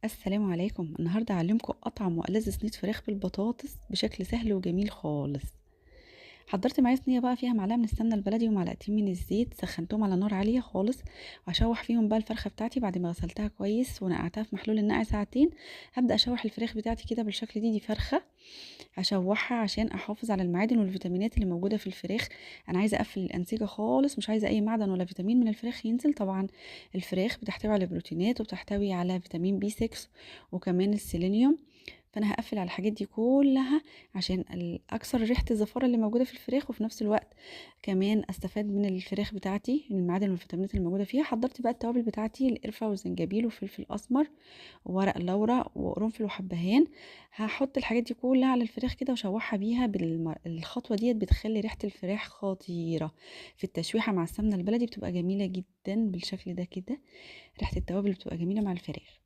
السلام عليكم. النهارده هعلمكم اطعم والذ صينيه فراخ بالبطاطس بشكل سهل وجميل خالص. حضرت معايا صينيه بقى فيها معلقه من السمنه البلدي ومعلقتين من الزيت، سخنتهم على نار عاليه خالص، وهشوح فيهم بقى الفرخه بتاعتي بعد ما غسلتها كويس ونقعتها في محلول النقع ساعتين. هبدا اشوح الفراخ بتاعتي كده بالشكل دي فرخه. هشوحها عشان احافظ على المعادن والفيتامينات اللي موجوده في الفراخ. انا عايزه اقفل الانسجه خالص، مش عايزه اي معدن ولا فيتامين من الفراخ ينزل طبعا. الفراخ بتحتوي على بروتينات وبتحتوي على فيتامين بي 6 وكمان السيلينيوم. فانا هقفل على الحاجات دي كلها عشان اكسر ريحه الزفاره اللي موجوده في الفراخ، وفي نفس الوقت كمان استفاد من الفراخ بتاعتي من المعادن والفيتامينات اللي موجوده فيها. حضرت بقى التوابل بتاعتي: القرفه والزنجبيل وفلفل اسمر وورق لورا وقرنفل وحبهان. هحط الحاجات دي كلها على الفراخ كده واشوحها بيها الخطوه ديت بتخلي ريحه الفراخ خطيره. في التشويحه مع السمنه البلدي بتبقى جميله جدا بالشكل ده كده. ريحه التوابل بتبقى جميله مع الفراخ.